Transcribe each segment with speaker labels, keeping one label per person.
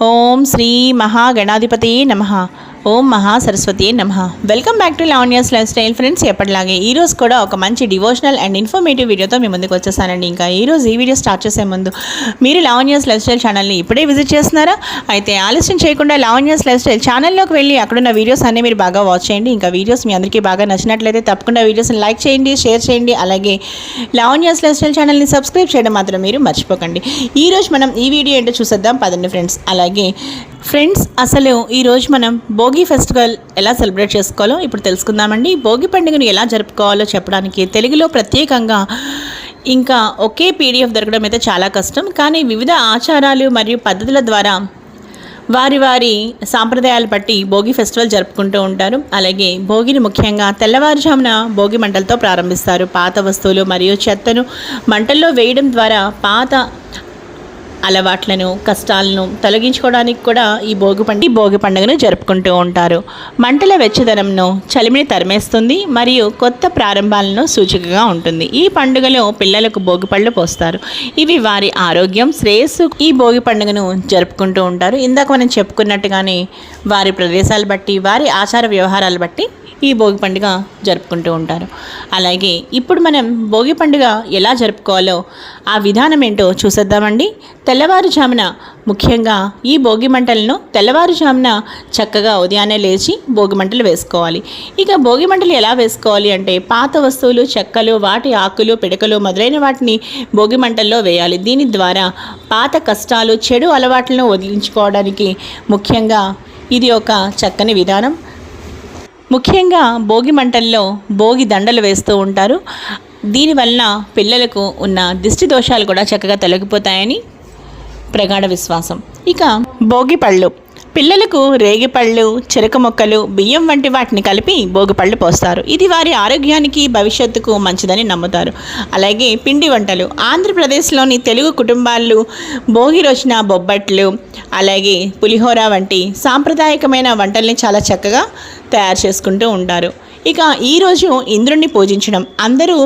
Speaker 1: ఓం శ్రీ మహాగణాధిపతి నమః. ఓం మహాసరస్వతి నమః. Welcome back to Lavanya's life style friends. ఎప్పటిలాగే ఈరోజు కూడా ఒక మంచి డివోషనల్ అండ్ ఇన్ఫర్మేటివ్ వీడియోతో మీ ముందుకు వచ్చేసానండి. ఇంకా ఈరోజు ఈ వీడియో స్టార్ట్ చేసే ముందు మీరు లావణ్యాస్ లైఫ్ స్టైల్ ఛానల్ని ఇప్పుడే విజిట్ చేస్తున్నారా? అయితే ఆలస్యం చేయకుండా లావణ్యాస్ లైఫ్ స్టైల్ ఛానల్లోకి వెళ్ళి అక్కడున్న వీడియోస్ అన్నీ మీరు బాగా వాచ్ చేయండి. ఇంకా వీడియోస్ మీ అందరికీ బాగా నచ్చినట్లయితే తప్పకుండా వీడియోస్ని లైక్ చేయండి, షేర్ చేయండి. అలాగే లావణ్యాస్ లైఫ్ స్టైల్ ఛానల్ని సబ్స్క్రైబ్ చేయడం మాత్రం మీరు మర్చిపోకండి. ఈరోజు మనం ఈ వీడియో ఏంటో చూసేద్దాం పదండి ఫ్రెండ్స్. అలాగే ఫ్రెండ్స్, అసలు ఈరోజు మనం భోగి ఫెస్టివల్ ఎలా సెలబ్రేట్ చేసుకోవాలో ఇప్పుడు తెలుసుకుందామండి. భోగి పండుగను ఎలా జరుపుకోవాలో చెప్పడానికి తెలుగులో ప్రత్యేకంగా ఇంకా ఒకే పీడిఎఫ్ దొరకడం అయితే చాలా కష్టం. కానీ వివిధ ఆచారాలు మరియు పద్ధతుల ద్వారా వారి సాంప్రదాయాలు బట్టి భోగి ఫెస్టివల్ జరుపుకుంటూ ఉంటారు. అలాగే భోగిని ముఖ్యంగా తెల్లవారుజామున భోగి మంటలతో ప్రారంభిస్తారు. పాత వస్తువులు మరియు చెత్తను మంటల్లో వేయడం ద్వారా పాత అలవాట్లను, కష్టాలను తొలగించుకోవడానికి కూడా ఈ భోగి పండుగను జరుపుకుంటూ ఉంటారు. మంటల వెచ్చదనంను, చలిమిని తరిమేస్తుంది మరియు కొత్త ప్రారంభాలను సూచికగా ఉంటుంది. ఈ పండుగలో పిల్లలకు భోగి పళ్ళు పోస్తారు. ఇవి వారి ఆరోగ్యం, శ్రేయస్సు ఈ భోగి పండుగను జరుపుకుంటూ ఉంటారు. ఇందాక మనం చెప్పుకున్నట్టుగానే వారి ప్రదేశాలు బట్టి, వారి ఆచార వ్యవహారాలు బట్టి ఈ భోగి పండుగ జరుపుకుంటూ ఉంటారు. అలాగే ఇప్పుడు మనం భోగి పండుగ ఎలా జరుపుకోవాలో ఆ విధానం ఏంటో చూసేద్దామండి. తెల్లవారుజామున ముఖ్యంగా ఈ భోగి మంటలను తెల్లవారుజామున చక్కగా ఉదయాన్నే లేచి భోగి మంటలు వేసుకోవాలి. ఇక భోగి మంటలు ఎలా వేసుకోవాలి అంటే పాత వస్తువులు, చెక్కలు, వాటి ఆకులు, పిడకలు మొదలైన వాటిని భోగి మంటల్లో వేయాలి. దీని ద్వారా పాత కష్టాలు, చెడు అలవాట్లను వదిలించుకోవడానికి ముఖ్యంగా ఇది ఒక చక్కని విధానం. ముఖ్యంగా భోగి మంటల్లో భోగి దండలు వేస్తూ ఉంటారు. దీనివల్ల పిల్లలకు ఉన్న దిష్టి దోషాలు కూడా చక్కగా తొలగిపోతాయని ప్రగాఢ విశ్వాసం. ఇక భోగి పళ్ళు, పిల్లలకు రేగిపళ్ళు, చెరుకు మొక్కలు, బియ్యం వంటి వాటిని కలిపి భోగిపళ్ళు పోస్తారు. ఇది వారి ఆరోగ్యానికి, భవిష్యత్తుకు మంచిదని నమ్ముతారు. అలాగే పిండి వంటలు, ఆంధ్రప్రదేశ్లోని తెలుగు కుటుంబాలు భోగి రోజున బొబ్బట్లు, అలాగే పులిహోర వంటి సాంప్రదాయకమైన వంటల్ని చాలా చక్కగా తయారు చేసుకుంటూ ఉంటారు. ఇక ఈరోజు ఇంద్రుణ్ణి పూజించడం, అందరూ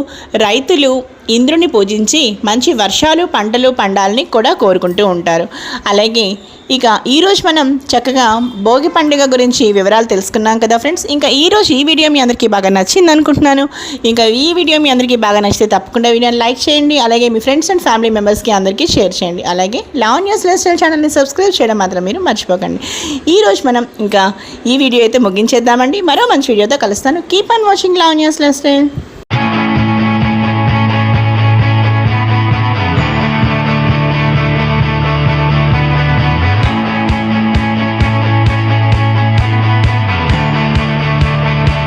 Speaker 1: రైతులు ఇంద్రుని పూజించి మంచి వర్షాలు, పంటలు పండాలని కూడా కోరుకుంటూ ఉంటారు. అలాగే ఇక ఈరోజు మనం చక్కగా భోగి పండుగ గురించి వివరాలు తెలుసుకున్నాం కదా ఫ్రెండ్స్. ఇంకా ఈరోజు ఈ వీడియో మీ అందరికీ బాగా నచ్చింది అనుకుంటున్నాను. ఇంకా ఈ వీడియో మీ అందరికీ బాగా నచ్చితే తప్పకుండా వీడియోని లైక్ చేయండి. అలాగే మీ ఫ్రెండ్స్ అండ్ ఫ్యామిలీ మెంబర్స్కి అందరికీ షేర్ చేయండి. అలాగే లావణ్యాస్ లైఫ్ స్టైల్ ఛానల్ని సబ్స్క్రైబ్ చేయడం మాత్రం మీరు మర్చిపోకండి. ఈరోజు మనం ఇంకా ఈ వీడియో అయితే ముగించేద్దామండి. మరో మంచి వీడియోతో కలుస్తాను. Keep on watching Lavanya's life style.